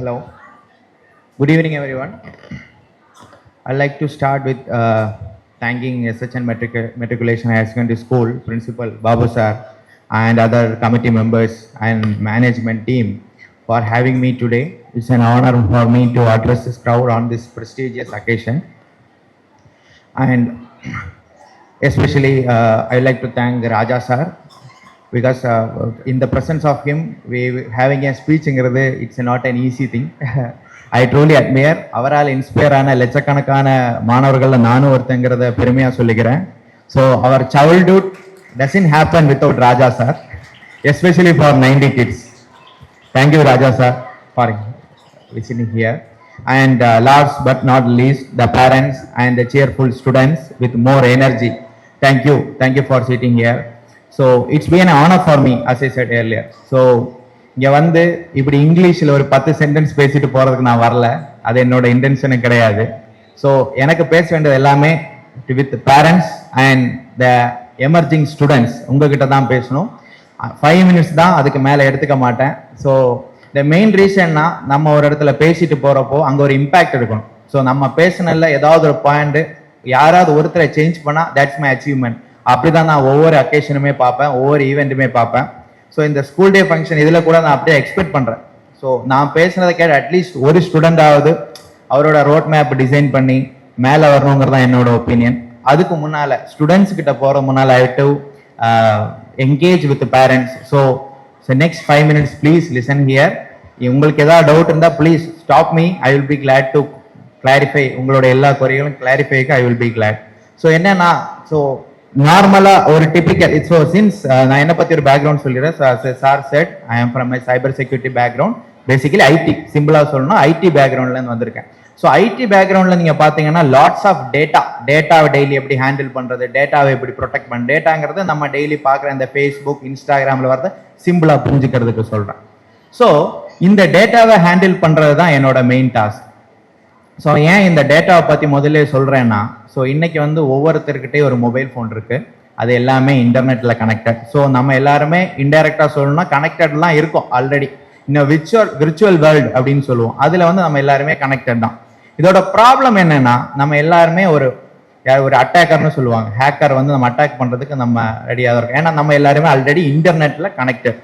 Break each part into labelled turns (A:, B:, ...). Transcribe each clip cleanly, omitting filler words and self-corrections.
A: Hello. Good evening, everyone. I'd like to start with thanking SHN Matriculation Higher Secondary School Principal Babu Sir and other committee members and management team for having me today. It's an honor for me to address this crowd on this prestigious occasion. And especially, I'd like to thank Raja Sir because in the presence of him, having a speech, it's not an easy thing. I truly admire அவரால் inspire ஆன லட்சக்கணக்கான மாணவர்கள்ல நானும் ஒருத்தங்கிறத பெருமையா சொல்லிக்கிறேன். So our childhood doesn't happen without Raja sir, especially for 90 kids. Thank you Raja sir for listening here. And last but not least, the parents and the cheerful students with more energy. Thank you for sitting here. So it's been an honor for me, as I said earlier. So இங்கே வந்து இப்படி இங்கிலீஷில் ஒரு 10 sentence பேசிட்டு போகிறதுக்கு நான் வரல, அது என்னோட இன்டென்ஷனு கிடையாது. ஸோ எனக்கு பேச வேண்டியது எல்லாமே with parents and the emerging students உங்ககிட்ட தான் பேசணும். 5 minutes தான், அதுக்கு மேலே எடுத்துக்க மாட்டேன். ஸோ த மெயின் ரீசன்னா நம்ம ஒரு இடத்துல பேசிட்டு போகிறப்போ அங்கே ஒரு இம்பேக்ட் இருக்கணும். ஸோ நம்ம பேசினதில் ஏதாவது ஒரு பாயிண்ட் யாராவது ஒருத்தரை சேஞ்ச் பண்ணால் தட்ஸ் மை அச்சீவ்மெண்ட். அப்படி தான் நான் ஒவ்வொரு அக்கேஷனுமே பார்ப்பேன், ஒவ்வொரு ஈவெண்ட்டுமே பார்ப்பேன். ஸோ இந்த ஸ்கூல் டே ஃபங்க்ஷன் இதில் கூட நான் அப்படியே எக்ஸ்பெக்ட் பண்ணுறேன். ஸோ நான் பேசுனதை கேட்டு அட்லீஸ்ட் ஒரு ஸ்டூடெண்டாவது அவரோட ரோட் மேப் டிசைன் பண்ணி மேலே வரணுங்கிறது தான் என்னோட ஒப்பீனியன். அதுக்கு முன்னால் ஸ்டூடெண்ட்ஸ் கிட்ட போகிற முன்னால் I to engage with parents. So next 5 minutes please listen here. உங்களுக்கு ஏதாவது டவுட் இருந்தால் please stop me. I will be glad to clarify. உங்களோட எல்லா குறைகளும் கிளாரிஃபைக்கு I will be glad. So என்னன்னா, ஸோ நார்மலா ஒரு டிபிக்கல் ஸோ சின்ஸ் நான் என்ன பத்தி ஒரு பேக்ரவுண்ட் சொல்லிடுறேன். Sir said I am from my cyber security background, basically IT, சிம்பிளா சொல்லணும் ஐடி பேக்ரவுண்ட்ல இருந்து வந்திருக்கேன். ஸோ ஐடி பேக்ரவுண்ட்ல நீங்க பாத்தீங்கன்னா லாட்ஸ் ஆஃப் டேட்டாவை டெய்லி எப்படி ஹேண்டில் பண்றது, டேட்டாவை எப்படி ப்ரொடெக்ட் பண்ண, டேட்டாங்கிறது நம்ம டெய்லி பார்க்குற இந்த ஃபேஸ்புக் இன்ஸ்டாகிராம்ல வரத சிம்பிளா புரிஞ்சுக்கிறதுக்கு சொல்றேன். ஸோ இந்த டேட்டாவை ஹேண்டில் பண்றது தான் என்னோட மெயின் டாஸ்க். ஸோ ஏன் இந்த டேட்டாவை பற்றி முதல்ல சொல்கிறேன்னா, ஸோ இன்னைக்கு வந்து ஒவ்வொருத்தருக்கிட்டே ஒரு மொபைல் ஃபோன் இருக்குது, அது எல்லாமே இன்டர்நெட்டில் கனெக்டட். ஸோ நம்ம எல்லாருமே இன்டைரக்டாக சொல்லணும்னா கனெக்டட்லாம் இருக்கும் ஆல்ரெடி. இன்னும் விர்ச்சுவல் வேர்ல்டு அப்படின்னு சொல்லுவோம், அதில் வந்து நம்ம எல்லாருமே கனெக்டட் தான். இதோட ப்ராப்ளம் என்னன்னா, நம்ம எல்லாருமே ஒரு அட்டாக்கர்னு சொல்லுவாங்க, ஹேக்கர் வந்து நம்ம அட்டாக் பண்ணுறதுக்கு நம்ம ரெடியாக இருக்கோம். ஏன்னா நம்ம எல்லாருமே ஆல்ரெடி இன்டர்நெட்டில் கனெக்டட்.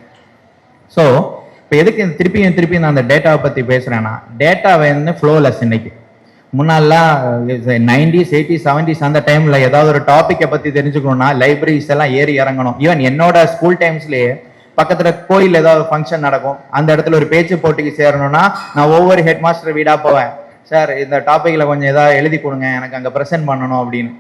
A: ஸோ இப்போ எதுக்கு திருப்பி நான் அந்த டேட்டாவை பற்றி பேசுகிறேன்னா, டேட்டாவை வந்து ஃப்ளோலெஸ். இன்னைக்கு முன்னாலாம் 90s 80s 70s அந்த டைம்ல ஏதாவது ஒரு டாபிக்கை பத்தி தெரிஞ்சுக்கணும்னா லைப்ரரிஸ் எல்லாம் ஏறி இறங்கணும். ஈவன் என்னோட ஸ்கூல் டைம்ஸ்லயே பக்கத்துல கோயில் ஏதாவது ஃபங்க்ஷன் நடக்கும், அந்த இடத்துல ஒரு பேச்சு போட்டிக்கு சேரணும்னா நான் ஒவ்வொரு ஹெட் மாஸ்டர் வீடா போவேன். சார் இந்த டாபிக்ல கொஞ்சம் ஏதாவது எழுதி கொடுங்க, எனக்கு அங்க ப்ரெசென்ட் பண்ணணும் அப்படின்னு.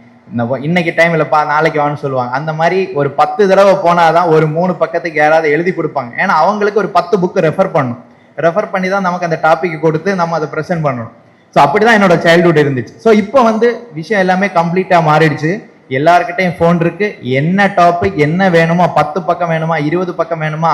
A: இன்னைக்கு டைம்ல நாளைக்கு வான்னு சொல்லுவாங்க. அந்த மாதிரி ஒரு 10 தடவை போனாதான் ஒரு 3 பக்கத்துக்கு யாராவது எழுதி கொடுப்பாங்க. ஏன்னா அவங்களுக்கு ஒரு 10 புக்கு ரெஃபர் பண்ணி தான் நமக்கு அந்த டாபிக் கொடுத்து நம்ம அதை ப்ரெசென்ட் பண்ணணும். ஸோ அப்படிதான் என்னோட சைல்ட்ஹுட் இருந்துச்சு. ஸோ இப்போ வந்து விஷயம் எல்லாமே கம்ப்ளீட்டா மாறிடுச்சு. எல்லாருக்கிட்டையும் ஃபோன் இருக்கு. என்ன டாபிக் என்ன வேணுமோ, 10 பக்கம் வேணுமா, 20 பக்கம் வேணுமா,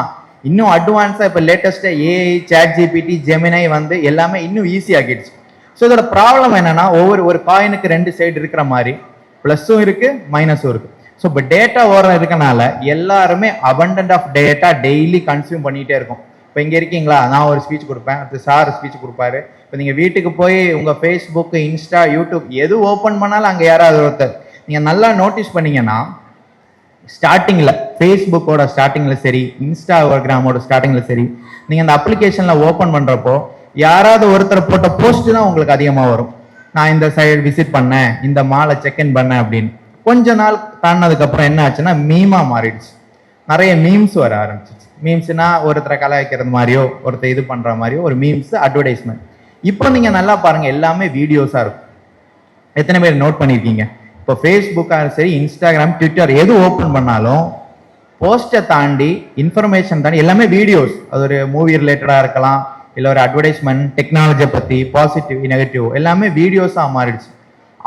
A: இன்னும் அட்வான்ஸா இப்போ லேட்டஸ்டா ஏஐ, சாட் ஜிபிடி, ஜெமினை வந்து எல்லாமே இன்னும் ஈஸி ஆகிடுச்சு. ஸோ இதோட ப்ராப்ளம் என்னன்னா, ஒரு காயினுக்கு 2 சைடு இருக்கிற மாதிரி பிளஸும் இருக்கு மைனஸும் இருக்கு. ஸோ இப்போ டேட்டா ஓரம் இருக்கனால எல்லாருமே abundant of data daily consume பண்ணிட்டே இருக்கும். இப்போ இங்கே இருக்கீங்களா, நான் ஒரு ஸ்பீச் கொடுப்பேன், அடுத்து சார் ஸ்பீச் கொடுப்பாரு. இப்போ நீங்கள் வீட்டுக்கு போய் உங்கள் ஃபேஸ்புக், இன்ஸ்டா, யூடியூப் எது ஓப்பன் பண்ணாலும் அங்கே யாராவது ஒருத்தர். நீங்கள் நல்லா நோட்டீஸ் பண்ணீங்கன்னா, ஸ்டார்டிங்கில் ஃபேஸ்புக்கோட ஸ்டார்டிங்கில் சரி, இன்ஸ்டாகிராமோட ஸ்டார்டிங்கில் சரி, நீங்கள் அந்த அப்ளிகேஷனில் ஓப்பன் பண்ணுறப்போ யாராவது ஒருத்தர் போட்ட போஸ்ட் தான் உங்களுக்கு அதிகமாக வரும். நான் இந்த சைடு விசிட் பண்ணேன், இந்த மாலை செக்இன் பண்ணேன் அப்படின்னு. கொஞ்ச நாள் தாண்டினதுக்கப்புறம் என்ன ஆச்சுன்னா மீமா மாறிடுச்சு. நிறைய மீம்ஸ் வர ஆரம்பிச்சிச்சு. மீம்ஸ்னா ஒருத்தரை கலாய்க்கிறது மாதிரியோ, ஒருத்தர் இது பண்ற மாதிரியோ ஒரு மீம்ஸ், அட்வர்டைஸ்மெண்ட். இப்போ நீங்க நல்லா பாருங்க, எல்லாமே வீடியோஸா இருக்கும். எத்தனை பேர் நோட் பண்ணிருக்கீங்க? இப்போ ஃபேஸ்புக்கா சரி, இன்ஸ்டாகிராம், ட்விட்டர் எது ஓப்பன் பண்ணாலும் போஸ்டை தாண்டி, இன்ஃபர்மேஷன் தாண்டி எல்லாமே வீடியோஸ். அது ஒரு மூவி ரிலேட்டடா இருக்கலாம், இல்லை ஒரு அட்வர்டைஸ்மெண்ட், டெக்னாலஜியை பத்தி, பாசிட்டிவ் நெகட்டிவ் எல்லாமே வீடியோஸா மாறிடுச்சு.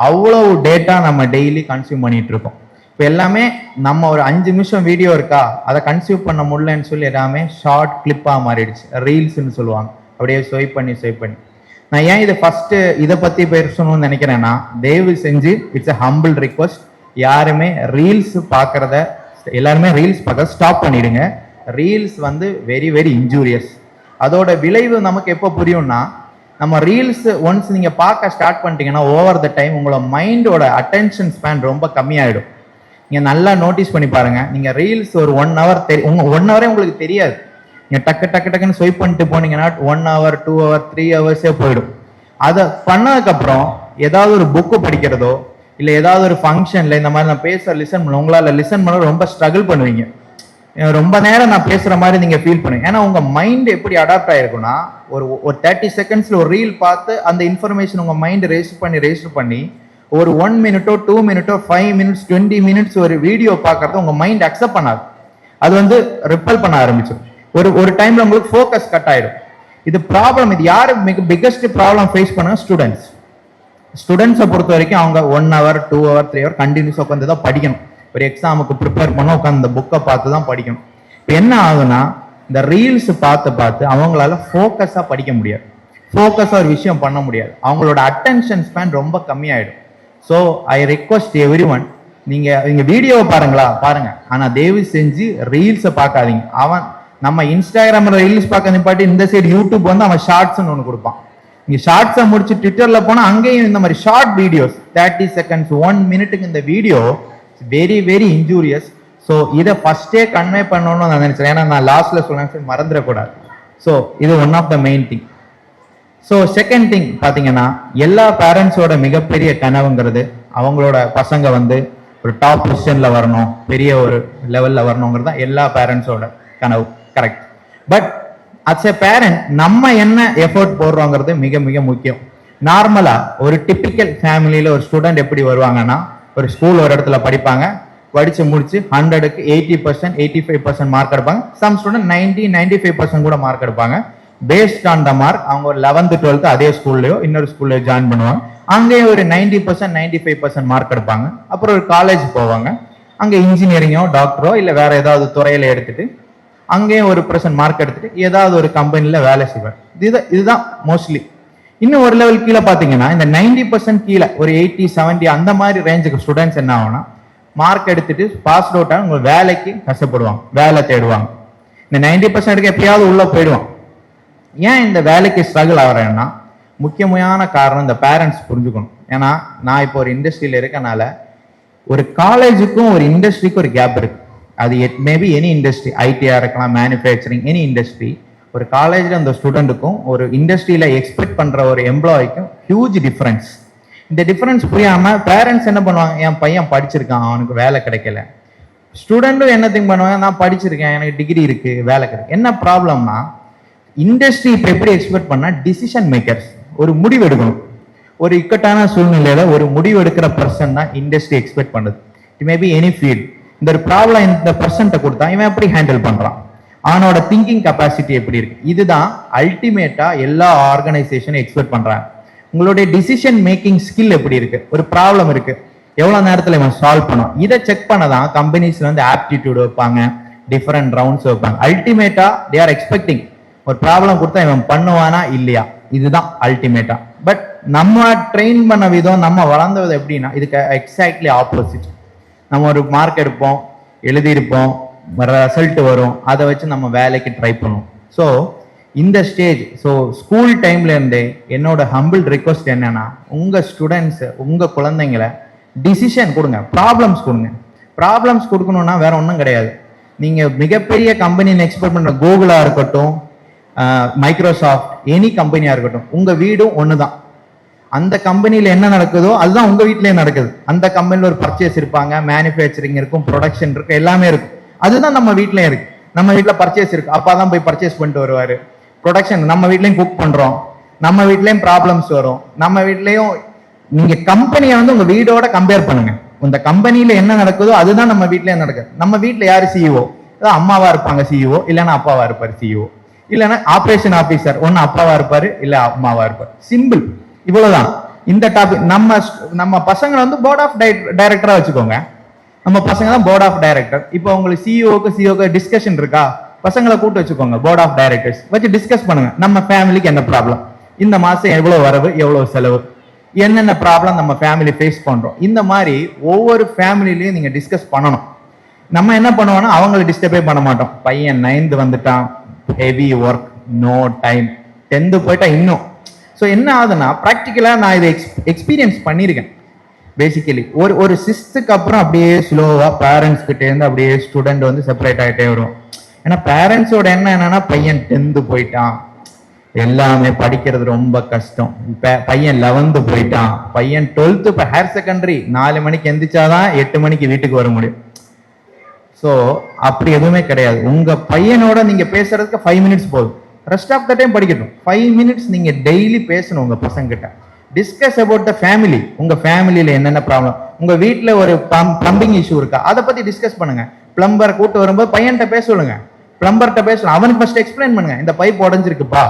A: அவ்வளவு டேட்டா நம்ம டெய்லி கன்சியூம் பண்ணிட்டு இருக்கோம். இப்போ எல்லாமே நம்ம ஒரு 5 நிமிஷம் வீடியோ இருக்கா, அதை கன்சியூம் பண்ண முடியலன்னு சொல்லி எல்லாமே ஷார்ட் கிளிப்பா மாறிடுச்சு, ரீல்ஸ்ன்னு சொல்லுவாங்க. அப்படியே ஸ்வைப் பண்ணி நான் ஏன் இதை ஃபர்ஸ்ட் இதை பத்தி பேசணும்னு நினைக்கிறேன்னா, தயவு செஞ்சு இட்ஸ் a humble request, யாருமே ரீல்ஸ் பார்க்கறத எல்லாருமே ரீல்ஸ் பார்க்க ஸ்டாப் பண்ணிடுங்க. ரீல்ஸ் வந்து வெரி வெரி இன்ஜூரியஸ். அதோட விளைவு நமக்கு எப்போ புரியும்னா, நம்ம ரீல்ஸ் ஒன்ஸ் நீங்க பார்க்க ஸ்டார்ட் பண்ணிட்டீங்கன்னா ஓவர் த டைம் உங்களோட மைண்டோட அட்டென்ஷன் ஸ்பேன் ரொம்ப கம்மியாயிடும். நீங்க நல்லா நோட்டீஸ் பண்ணி பாருங்க. நீங்க ரீல்ஸ் ஒரு 1 hour உங்க 1 hour உங்களுக்கு தெரியாது. நீங்க டக்குன்னு ஸ்வைப் பண்ணிட்டு போனீங்கன்னா 1 hour 2 hour 3 hours போயிடும். அதை பண்ணதுக்கப்புறம் ஏதாவது ஒரு புக்கு படிக்கிறதோ இல்லை ஏதாவது ஒரு ஃபங்க்ஷன்ல இந்த மாதிரி நான் பேச லிசன் பண்ண உங்களால் லிசன் பண்ண ரொம்ப ஸ்ட்ரகிள் பண்ணுவீங்க. ரொம்ப நேரம் நான் பேசுற மாதிரி நீங்க ஃபீல் பண்ணுவீங்க. ஏன்னா உங்க மைண்ட் எப்படி அடாப்ட் ஆயிருக்குன்னா, ஒரு 30 secondsல ஒரு ரீல் பார்த்து அந்த இன்ஃபர்மேஷன் உங்க மைண்ட் ரெஜிஸ்டர் பண்ணி ஒரு 1 minute 2 minute 5 minutes 20 minutes ஒரு வீடியோ பார்க்கறது உங்க மைண்ட் அக்செப்ட் பண்ணாது. அது வந்து ரிப்பல் பண்ண ஆரம்பிச்சிடும். ஒரு டைம்ல உங்களுக்கு ஃபோக்கஸ் கட் ஆயிடும். இது ப்ராப்ளம். இது யாரு மிக பிகெஸ்ட் ப்ராப்ளம் ஃபேஸ் பண்ண? ஸ்டூடெண்ட்ஸை பொறுத்த வரைக்கும் அவங்க 1 hour 2 hour 3 hour கண்டினியூஸ் உட்காந்து தான் படிக்கணும். ஒரு எக்ஸாமுக்கு ப்ரிப்பேர் பண்ண உட்காந்து இந்த புக்கை பார்த்து தான் படிக்கணும். இப்போ என்ன ஆகுதுன்னா, இந்த ரீல்ஸ் பார்த்து அவங்களால ஃபோக்கஸாக படிக்க முடியாது, ஃபோக்கஸாக ஒரு விஷயம் பண்ண முடியாது. அவங்களோட அட்டென்ஷன் ஸ்பேன் ரொம்ப கம்மியாயிடும். So I request everyone, நீங்க வீடியோவை பாருங்க, ஆனால் தயவு செஞ்சு ரீல்ஸை பார்க்காதீங்க. நம்ம இன்ஸ்டாகிராம்ல ரீல்ஸ் பார்க்க நிப்பாட்டி இந்த சைடு யூடியூப் வந்து அவன் ஷார்ட்ஸ்ன்னு ஒன்று கொடுப்பான். நீங்க ஷார்ட்ஸை முடிச்சு ட்விட்டர்ல போனா அங்கேயும் இந்த மாதிரி ஷார்ட் வீடியோஸ் 30 seconds 1 minute இந்த video very very injurious. So இதை ஃபர்ஸ்டே கன்வே பண்ணணும்னு நான் நினைச்சேன். ஏன்னா நான் லாஸ்ட்ல சொன்னேன், மறந்துடக்கூடாது. ஸோ இது one of the main thing. So second thing பார்த்தீங்கன்னா, எல்லா பேரண்ட்ஸோட மிகப்பெரிய கனவுங்கிறது அவங்களோட பசங்க வந்து ஒரு டாப் பொசிஷன்ல வரணும், பெரிய ஒரு லெவல்ல வரணுங்கிறது தான் எல்லா பேரண்ட்ஸோட கனவு. Correct. But as a parent நம்ம என்ன எஃபோர்ட் போடுறோங்கிறது மிக மிக முக்கியம். நார்மலா ஒரு டிப்பிக்கல் ஃபேமிலியில ஒரு ஸ்டூடெண்ட் எப்படி வருவாங்கன்னா, ஒரு ஸ்கூல் ஒரு இடத்துல படிப்பாங்க, படிச்சு முடிச்சு 100க்கு 80% 85% மார்க் எடுப்பாங்க. சம் ஸ்டூடெண்ட் 90-95% கூட மார்க் எடுப்பாங்க. பேஸ்ட் ஆன் த மார்க் அவங்க ஒரு 11th 12th அதே ஸ்கூல்லையோ இன்னொரு ஸ்கூல்லையோ ஜாயின் பண்ணுவாங்க. அங்கேயே ஒரு 90% 95% மார்க் எடுப்பாங்க. அப்புறம் ஒரு காலேஜ் போவாங்க, அங்கே இன்ஜினியரிங்கோ டாக்டரோ இல்லை வேற ஏதாவது துறையில எடுத்துட்டு அங்கேயும் ஒரு % மார்க் எடுத்துட்டு ஏதாவது ஒரு கம்பெனில வேலை செய்வார். இதுதான் மோஸ்ட்லி. இன்னும் ஒரு லெவல் கீழே பார்த்தீங்கன்னா, இந்த 90% கீழே ஒரு 80-70 அந்த மாதிரி ரேஞ்சுக்கு ஸ்டூடெண்ட்ஸ் என்ன ஆகும்னா, மார்க் எடுத்துட்டு பாஸ் அவுட் ஆக உங்க வேலைக்கு கஷ்டப்படுவாங்க, வேலை தேடுவாங்க. இந்த 90% எப்பயாவது உள்ள போயிடுவான். ஏன் இந்த வேலைக்கு ஸ்ட்ரகிள் ஆகிறேன்னா, முக்கியமான காரணம் இந்த பேரண்ட்ஸ் புரிஞ்சுக்கணும். ஏன்னா நான் இப்போ ஒரு இண்டஸ்ட்ரியில இருக்கனால ஒரு காலேஜுக்கும் ஒரு இண்டஸ்ட்ரிக்கும் ஒரு கேப் இருக்கு. அது மேபி எனி இண்டஸ்ட்ரி, ஐடியா இருக்கலாம், மேனுஃபேக்சரிங், எனி இண்டஸ்ட்ரி. ஒரு காலேஜ்ல அந்த ஸ்டூடெண்ட்டுக்கும் ஒரு இண்டஸ்ட்ரியில எக்ஸ்பெக்ட் பண்ற ஒரு எம்ப்ளாய்க்கும் ஹியூஜ் டிஃபரன்ஸ். இந்த டிஃபரன்ஸ் புரியாம பேரண்ட்ஸ் என்ன பண்ணுவாங்க, என் பையன் படிச்சிருக்கான் அவனுக்கு வேலை கிடைக்கல. ஸ்டூடெண்ட்டும் என்ன திங்க் பண்ணுவாங்க, நான் படிச்சிருக்கேன் எனக்கு டிகிரி இருக்கு வேலை கிடைக்கும். என்ன ப்ராப்ளம்னா, இண்டஸ்ட்ரி இப்போ எப்படி எக்ஸ்பெக்ட் பண்ணா, டிசிஷன் மேக்கர்ஸ் ஒரு முடிவு எடுக்கணும். ஒரு இக்கட்டான சூழ்நிலையில ஒரு முடிவு எடுக்கிற பர்சன் தான் இண்டஸ்ட்ரி எக்ஸ்பெக்ட் பண்ணுது. It maybe any field. இந்த ஒரு ப்ராப்ளம் இந்த பர்சன்ட்ட கொடுத்தா இவன் எப்படி ஹேண்டில் பண்றான், அவனோட திங்கிங் கெப்பாசிட்டி எப்படி இருக்கு, இதுதான் அல்டிமேட்டா எல்லா ஆர்கனைசேஷனும் எக்ஸ்பெக்ட் பண்றாங்க. உங்களுடைய டிசிஷன் மேக்கிங் ஸ்கில் எப்படி இருக்கு, ஒரு ப்ராப்ளம் இருக்கு எவ்வளவு நேரத்துல இவன் சால்வ் பண்ணும், இதை செக் பண்ணதான் கம்பெனிஸ்ல வந்து ஆப்டிடியூட் வைப்பாங்க, டிஃபரெண்ட் ரவுண்ட்ஸ் வைப்பாங்க. அல்டிமேட்டா தே ஆர் எக்ஸ்பெக்டிங் ஒரு ப்ராப்ளம் கொடுத்தா இவன் பண்ணுவானா இல்லையா, இதுதான் அல்டிமேட்டா. பட் நம்ம ட்ரெயின் பண்ண விதம், நம்ம வளர்ந்த விதம் எப்படின்னா, இதுக்கு எக்ஸாக்ட்லி ஆப்போசிட். நம்ம ஒரு மார்க் எடுப்போம், எழுதியிருப்போம், ரிசல்ட் வரும், அதை வச்சு நம்ம வேலைக்கு ட்ரை பண்ணுவோம். ஸோ இந்த ஸ்டேஜ், ஸோ ஸ்கூல் டைம்ல இருந்தே என்னோட ஹம்பிள் ரிக்வஸ்ட் என்னன்னா, உங்க ஸ்டூடெண்ட்ஸ் உங்க குழந்தைங்களை டிசிஷன் கொடுங்க, ப்ராப்ளம்ஸ் கொடுங்க. ப்ராப்ளம்ஸ் கொடுக்கணும்னா வேற ஒன்றும் கிடையாது. நீங்க மிகப்பெரிய கம்பெனின்னு எக்ஸ்பெக்ட் பண்ற கூகுளா இருக்கட்டும், மைக்ரோசாஃப்ட், எனி கம்பெனியா இருக்கட்டும், உங்க வீடும் ஒண்ணுதான். அந்த கம்பெனியில என்ன நடக்குதோ அதுதான் உங்க வீட்லயே நடக்குது. அந்த கம்பெனில ஒரு பர்ச்சேஸ் இருப்பாங்க, மேனுஃபேக்சரிங் இருக்கும், ப்ரொடக்ஷன் இருக்கு, எல்லாமே இருக்கு. அதுதான் நம்ம வீட்லயும் இருக்கு. நம்ம வீட்டுல பர்ச்சேஸ் இருக்கு, அப்பா தான் போய் பர்ச்சேஸ் பண்ணிட்டு வருவாரு. ப்ரொடக்ஷன் நம்ம வீட்லயும் குக் பண்றோம், நம்ம வீட்லயும் ப்ராப்ளம்ஸ் வரும், நம்ம வீட்லயும். நீங்க கம்பெனியை வந்து உங்க வீடோட கம்பேர் பண்ணுங்க. இந்த கம்பெனியில என்ன நடக்குதோ அதுதான் நம்ம வீட்லயும் நடக்குது. நம்ம வீட்டுல யாரு சிஇஓ, அம்மாவா இருப்பாங்க சிஇஓ, இல்லைன்னா அப்பாவா இருப்பாரு சிஇஓ, இல்லைன்னா ஆபரேஷன் ஆபீசர், ஒன்னு அப்பாவா இருப்பாரு இல்ல அம்மாவா இருப்பாரு. சிம்பிள், இவ்வளவுதான். இந்த டாபிக் நம்ம பசங்களை வந்து போர்ட் ஆஃப் டைரக்டரா வச்சுக்கோங்க. நம்ம பசங்க தான் போர்ட் ஆஃப் டைரக்டர். இப்போ உங்களுக்கு சிஇஓக்கு டிஸ்கஷன் இருக்கா, பசங்களை கூட்டு வச்சுக்கோங்க, போர்ட் ஆஃப் டைரக்டர்ஸ் வச்சு டிஸ்கஸ் பண்ணுங்க. நம்ம ஃபேமிலிக்கு என்ன ப்ராப்ளம், இந்த மாசம் எவ்வளவு வரவு எவ்வளவு செலவு, என்னென்ன ப்ராப்ளம் நம்ம ஃபேமிலி ஃபேஸ் பண்றோம், இந்த மாதிரி ஒவ்வொரு ஃபேமிலிலையும் நீங்க டிஸ்கஸ் பண்ணணும். நம்ம என்ன பண்ணுவோம்னா, அவங்களை டிஸ்டர்பே பண்ண மாட்டோம். பையன் 9th வந்துட்டான், heavy work, no time. 10th போயிட்டா இன்னும். ஸோ என்ன ஆகுதுன்னா ப்ராக்டிக்கலாக நான் இதை எக்ஸ்பீரியன்ஸ் பண்ணியிருக்கேன். பேசிக்கலி ஒரு 6th அப்புறம் அப்படியே ஸ்லோவாக பேரண்ட்ஸ் கிட்டே இருந்து அப்படியே ஸ்டூடெண்ட் வந்து செப்பரேட் ஆகிட்டே வரும். ஏன்னா பேரண்ட்ஸோட எண்ணம் என்னன்னா பையன் 10th போயிட்டான், எல்லாமே படிக்கிறது ரொம்ப கஷ்டம். பையன் 11th போயிட்டான், பையன் 12th, இப்போ ஹையர் செகண்டரி 4 மணிக்கு எந்திரிச்சாதான் 8 மணிக்கு வீட்டுக்கு வர முடியும். ஸோ அப்படி எதுவுமே கிடையாது. உங்க பையனோட நீங்க பேசுறதுக்கு 5 மினிட்ஸ் போதும். ரெஸ்ட் ஆஃப் த டைம் படிக்கட்டும். 5 மினிட்ஸ் நீங்க டெய்லி பேசணும் உங்க பசங்க கிட்ட. Discuss about the family. உங்க ஃபேமிலியில என்னென்ன ப்ராப்ளம், உங்க வீட்டில் ஒரு பிளம்பிங் இஷ்யூ இருக்கா, அதை பத்தி டிஸ்கஸ் பண்ணுங்க. பிளம்பரை கூட்டு வரும்போது பையன்கிட்ட பேச சொல்லுங்க, பிளம்பர்கிட்ட பேசலாம். அவனுக்கு ஃபர்ஸ்ட் எக்ஸ்பிளைன் பண்ணுங்க, இந்த பைப் உடஞ்சிருக்குப்பா,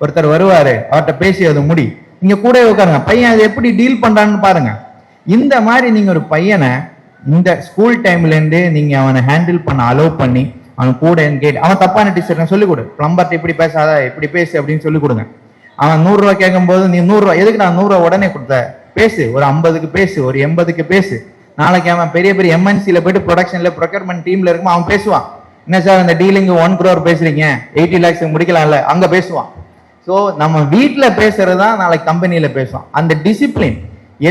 A: ஒருத்தர் வருவாரு, அவர்கிட்ட பேசி அது முடி. நீங்க கூட உட்காருங்க, பையன் அதை எப்படி டீல் பண்றான்னு பாருங்க. இந்த மாதிரி நீங்க ஒரு பையனை இந்த ஸ்கூல் டைம்ல இருந்தே நீங்க அவனை ஹேண்டில் பண்ண அலோவ் பண்ணி அவன் கூட என்கேட். அவன் தப்பான டீச்சர் சொல்லிக் கொடு, பிளம்பர்ட்ட இப்படி பேசாத, இப்படி பேசு அப்படின்னு சொல்லிக் கொடுங்க. அவன் 100 ரூபா கேட்கும் போது நீ 100 ரூபா எதுக்கு, நான் 100 ரூபா உடனே கொடுத்த, பேசு, ஒரு 50க்கு பேசு, ஒரு 80க்கு பேசு. நாளைக்கு அவன் பெரிய பெரிய MNCல போயிட்டு ப்ரொடக்ஷன்ல ப்ரொக்யூர்மெண்ட் டீம்ல இருக்கும், அவன் பேசுவான். என்ன சார் இந்த டீலிங் 1 crore பேசுறீங்க, 80 lakhs முடிக்கலாம்ல, அங்க பேசுவான். ஸோ நம்ம வீட்டில் பேசுறது தான் நாளைக்கு கம்பெனியில பேசுவான். அந்த டிசிப்ளின்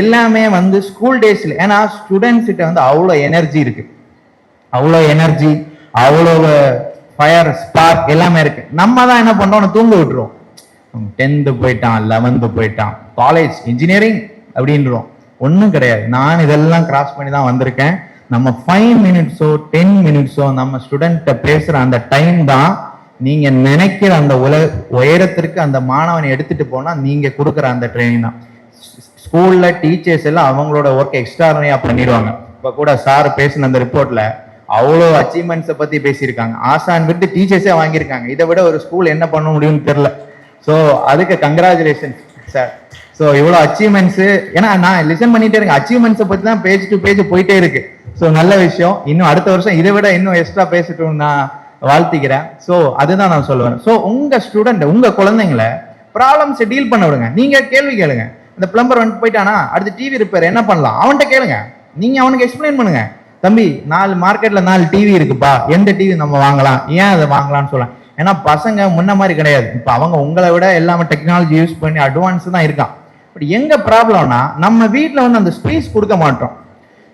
A: எல்லாமே வந்து ஸ்கூல் டேஸ்ல. ஏன்னா ஸ்டூடெண்ட்ஸ் கிட்ட வந்து அவ்வளோ எனர்ஜி இருக்கு, அவ்வளோ எனர்ஜி, அவ்வளோ ஃபயர் ஸ்பார்க் எல்லாமே இருக்கு. நம்ம தான் என்ன பண்றோம், தூங்க விட்டுருவோம். 10th போயிட்டான், 11th போயிட்டான், காலேஜ் இன்ஜினியரிங் அப்படின்றோம். ஒன்றும் கிடையாது. நான் இதெல்லாம் கிராஸ் பண்ணி தான் வந்திருக்கேன். நம்ம 5 மினிட்ஸோ 10 மினிட்ஸோ நம்ம ஸ்டூடெண்ட்ட பேசுற அந்த டைம் தான் நீங்க நினைக்கிற அந்த உயரத்திற்கு அந்த மாணவனை எடுத்துட்டு போனா நீங்க கொடுக்குற அந்த ட்ரைனிங் தான். ஸ்கூல்ல டீச்சர்ஸ் எல்லாம் அவங்களோட ஒர்க் எக்ஸ்ட்ரானியா பண்ணிடுவாங்க. இப்ப கூட சார் பேசின அந்த ரிப்போர்ட்ல அவ்வளோ அச்சீவ்மெண்ட்ஸை பத்தி பேசியிருக்காங்க. ஆசான் விட்டு டீச்சர்ஸே வாங்கியிருக்காங்க. இதை விட ஒரு ஸ்கூல் என்ன பண்ண முடியும்னு தெரியல. ஸோ அதுக்கு கங்க்ராச்சுலேஷன் சார். ஸோ இவ்வளோ அச்சீவ்மெண்ட்ஸு, ஏன்னா நான் லிசன் பண்ணிட்டே இருக்கேன், அச்சீவ்மெண்ட்ஸை பற்றி தான் பேஜ் டு பேஜ் போயிட்டே இருக்கு. ஸோ நல்ல விஷயம். இன்னும் அடுத்த வருஷம் இதை விட இன்னும் எக்ஸ்ட்ரா பேசட்டும் நான் வாழ்த்திக்கிறேன். ஸோ அதுதான் நான் சொல்லுவேன். ஸோ உங்க ஸ்டூடெண்ட், உங்க குழந்தைங்களை ப்ராப்ளம்ஸை டீல் பண்ண விடுங்க. நீங்க கேள்வி கேளுங்க. இந்த பிளம்பர் வந்துட்டு போயிட்டானா, அடுத்து டிவி ரிப்பேர் என்ன பண்ணலாம், அவன்கிட்ட கேளுங்க. நீங்க அவனுக்கு எக்ஸ்பிளைன் பண்ணுங்க. தம்பி, 4 மார்க்கெட்ல 4 டிவி இருக்குப்பா, எந்த டிவி நம்ம வாங்கலாம், ஏன் அதை வாங்கலாம்னு சொல்லலாம். ஏன்னா பசங்க முன்ன மாதிரி கிடையாது. இப்போ அவங்க உங்களை விட எல்லாமே டெக்னாலஜி யூஸ் பண்ணி அட்வான்ஸ் தான் இருக்கான். பட் எங்க ப்ராப்ளம்னா நம்ம வீட்டில் வந்து அந்த ஸ்பேஸ் கொடுக்க மாட்டோம்.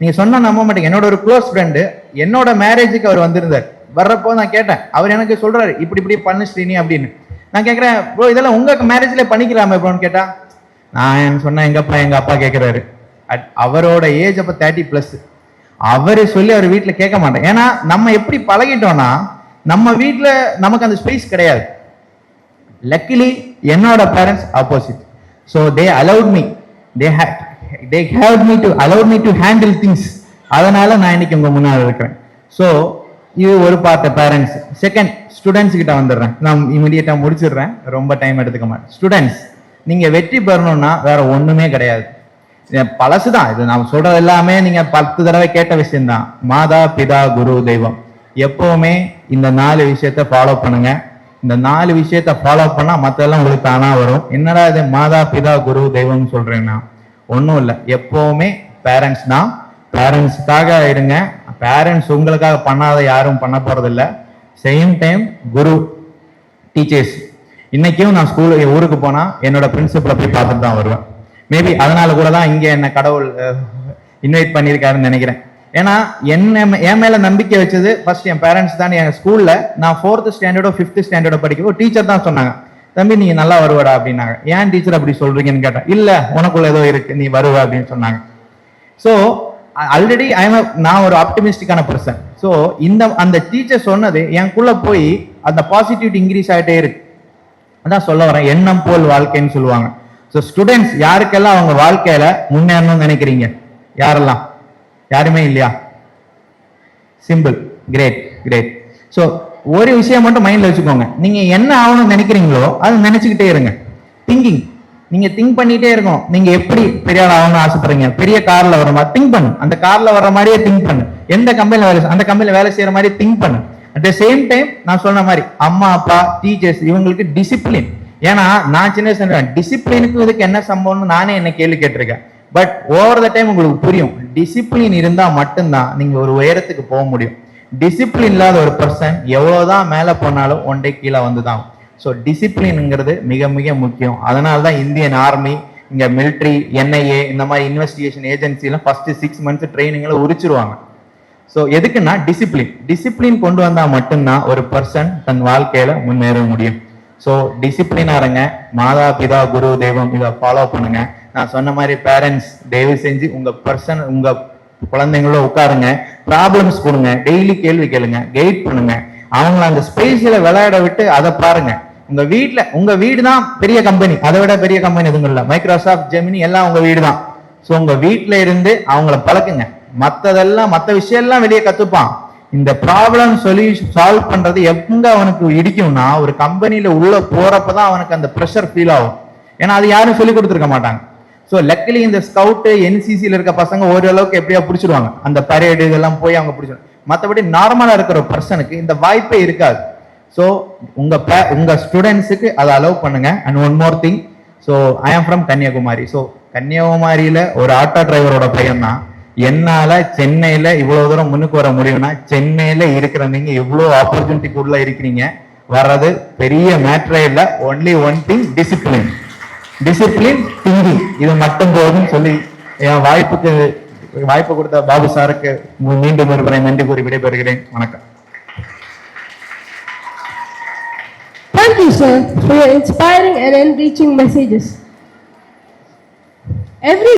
A: நீங்க சொன்னா நம்ப மாட்டீங்க. என்னோட ஒரு க்ளோஸ் ஃப்ரெண்டு, என்னோட மேரேஜுக்கு அவர் வந்திருந்தார். வர்றப்போ நான் கேட்டேன், அவர் எனக்கு சொல்றாரு இப்படி இப்படி பண்ணு ஸ்ரீனி அப்படின்னு. நான் கேட்கிறேன், ப்ரோ இதெல்லாம் உங்க மேரேஜ்ல பண்ணிக்கலாமே ப்ரோன்னு கேட்டா, நான் சொன்னேன் எங்க அப்பா கேட்கிறாரு. அவரோட ஏஜ் அப்ப 30+. அவரு சொல்லி அவர் வீட்டுல கேட்க மாட்டேன். ஏன்னா நம்ம எப்படி பழகிட்டோம்னா நம்ம வீட்டுல நமக்கு அந்த ஸ்பேஸ் கிடையாது. லக்கிலி என்னோட parents opposite. So they allowed me, they helped me to allowed me to handle things. அதனால நான் இன்னைக்கு உங்க முன்னாடி இருக்கிறேன். ஸோ இது ஒரு பார்ட் பேரண்ட்ஸ். செகண்ட், ஸ்டூடெண்ட்ஸ் கிட்ட வந்துடுறேன். நான் இமீடியட்டா முடிச்சிடுறேன், ரொம்ப டைம் எடுத்துக்க மாட்டேன். ஸ்டூடெண்ட்ஸ், நீங்க வெற்றி பெறணும்னா வேற ஒண்ணுமே கிடையாது. பழசுதான் இது, நான் சொல்றது எல்லாமே நீங்க 10 தடவை கேட்ட விஷயம்தான். மாதா பிதா குரு தெய்வம். எப்பவுமே இந்த 4 விஷயத்த ஃபாலோ பண்ணுங்க. இந்த 4 விஷயத்த ஃபாலோ பண்ணா மத்தெல்லாம் உங்களுக்கு தானா வரும். என்னடா இது மாதா பிதா குரு தெய்வம்னு சொல்றேன்னா, ஒன்றும் இல்லை. எப்பவுமே பேரண்ட்ஸ் தான். பேரண்ட்ஸுக்காக இருங்க. பேரண்ட்ஸ் உங்களுக்காக பண்ணாத யாரும் பண்ண போறது இல்லை. சேம் டைம் குரு, டீச்சர்ஸ். இன்னைக்கும் நான் ஊருக்கு போனா என்னோட பிரின்சிபலை போய் பார்த்துட்டு தான் வருவேன். மேபி அதனால கூட தான் இங்க என்ன கடவுள் இன்வைட் பண்ணியிருக்காருன்னு நினைக்கிறேன். ஏன்னா என் மேல நம்பிக்கை வச்சது ஃபர்ஸ்ட் என் பேரண்ட்ஸ் தான். என் ஸ்கூல்ல நான் 4th ஸ்டாண்டர்டோ 5th ஸ்டாண்டர்டோ படிக்க ஒரு டீச்சர் தான் சொன்னாங்க, தம்பி நீங்க நல்லா வருவடா அப்படின்னாங்க. ஏன் டீச்சர் அப்படி சொல்றீங்கன்னு கேட்டேன். இல்ல உனக்குள்ள ஏதோ இருக்கு, நீ வருவ அப்படின்னு சொன்னாங்க. ஸோ ஆல்ரெடி நான் ஒரு ஆப்டிமிஸ்டிக்கான பர்சன். ஸோ அந்த டீச்சர் சொன்னது எனக்குள்ள போய் அந்த பாசிட்டிவிட்டி இன்க்ரீஸ் ஆகிட்டே இருக்கு. அதான் சொல்ல வரேன், எண்ணம் போல் வாழ்க்கைன்னு சொல்லுவாங்க. ஸோ ஸ்டூடெண்ட்ஸ் யாருக்கெல்லாம் அவங்க வாழ்க்கையில முன்னேறணும்னு நினைக்கிறீங்க? யாரெல்லாம்? யாருமே இல்லையா? Simple, great great. ஸோ ஒரு விஷயம் மட்டும் மைண்ட்ல வச்சுக்கோங்க. நீங்க என்ன ஆகணும்னு நினைக்கிறீங்களோ அதை நினைச்சுக்கிட்டே இருங்க. திங்கிங், நீங்க திங்க் பண்ணிட்டே இருக்கணும். நீங்க எப்படி பெரிய ஆள் ஆகணும்னு ஆசைப்படுறீங்க, பெரிய கார்ல வர மாதிரி திங்க் பண்ணு. அந்த கார்ல வர மாதிரியே திங்க் பண்ணு. எந்த கம்பெனில வேலை, அந்த கம்பெனில வேலை செய்யற மாதிரி திங்க் பண்ணு. அட் த சேம் டைம் நான் சொன்ன மாதிரி அம்மா அப்பா டீச்சர்ஸ் இவங்களுக்கு டிசிப்ளின். ஏன்னா நான் சின்ன வயசுல டிசிப்ளினுக்கு இதுக்கு என்ன சம்பவம்னு நானே என்ன கேள்வி கேட்டிருக்கேன். பட் ஓவர் த டைம் உங்களுக்கு புரியும், டிசிப்ளின் இருந்தா மட்டும்தான் நீங்க ஒரு உயரத்துக்கு போக முடியும். டிசிப்ளின் இல்லாத ஒரு பர்சன் எவ்வளவுதான் மேல போனாலும் ஒன் டே கீழே வந்துதான். ஸோ டிசிப்ளின்ங்கிறது மிக மிக முக்கியம். அதனால தான் இந்தியன் ஆர்மி, இங்க மிலிட்ரி, என்ஐஏ இந்த மாதிரி இன்வெஸ்டிகேஷன் ஏஜென்சிலாம் ஃபர்ஸ்ட் 6 மந்த்ஸ் ட்ரைனிங்ல உரிச்சிருவாங்க. ஸோ எதுக்குன்னா டிசிப்ளின் கொண்டு வந்தா மட்டும்தான் ஒரு பர்சன் தன் வாழ்க்கையில முன்னேற முடியும். ஸோ டிசிப்ளினா இருங்க. மாதா பிதா குரு தெய்வம் இதை ஃபாலோ பண்ணுங்க. நான் சொன்ன மாதிரி பேரண்ட்ஸ் தயவு செஞ்சு உங்க குழந்தைங்களோட உட்காருங்க, ப்ராப்ளம்ஸ் கொடுங்க, டெய்லி கேள்வி கேளுங்க, கைட் பண்ணுங்க. அவங்கள அந்த ஸ்பேஸ்ல விளையாட விட்டு அதை பாருங்க. உங்க வீடு தான் பெரிய கம்பெனி, அதை விட பெரிய கம்பெனி எதுவும் இல்லை. மைக்ரோசாஃப்ட், ஜெமினி எல்லாம் உங்க வீடு தான். ஸோ உங்க வீட்டுல இருந்து அவங்கள பழக்குங்க. மற்ற விஷயம் எல்லாம் வெளியே கத்துப்பான். இந்த ப்ராப்ளம் சால்வ் பண்றது எங்க அவனுக்கு இடிக்கும்னா ஒரு கம்பெனில உள்ள போறப்பதான் அவனுக்கு அந்த ப்ரெஷர் ஃபீல் ஆகும். ஏன்னா அது யாரும் சொல்லி கொடுத்துருக்க மாட்டாங்க. ஸோ லக்கிலி இந்த ஸ்கவுட் என்சிசியில் இருக்க பசங்க ஓரளவுக்கு எப்படியா பிடிச்சிருவாங்க. அந்த பரேடு இதெல்லாம் போய் அவங்க பிடிச்சிருவாங்க. மற்றபடி நார்மலா இருக்கிற பர்சனுக்கு இந்த வாய்ப்பே இருக்காது. ஸோ உங்க ஸ்டூடெண்ட்ஸுக்கு அதை அலோவ் பண்ணுங்க. And one more thing, so I am from Kanyakumari. So கன்னியாகுமரியில ஒரு ஆட்டோ டிரைவரோட பையன் தான். என்னால சென்னையில இவ்வளவு தூரம் முன்னுக்கு வர முடியும்னா சென்னையில இருக்கிற நீங்க இவ்வளவு ஆப்பர்ச்சுனிட்டிக்குள்ள இருக்கிறீங்க. வர்றது பெரிய மேட்ரே இல்லை. Only one thing, discipline thinking. இது மட்டும் போதும் சொல்லி என் வாய்ப்பு கொடுத்த பாபு சாருக்கு மீண்டும் ஒரு முறை நன்றி கூறி விடைபெறுகிறேன். வணக்கம்.
B: Thank you, sir, for your inspiring and enriching messages. Every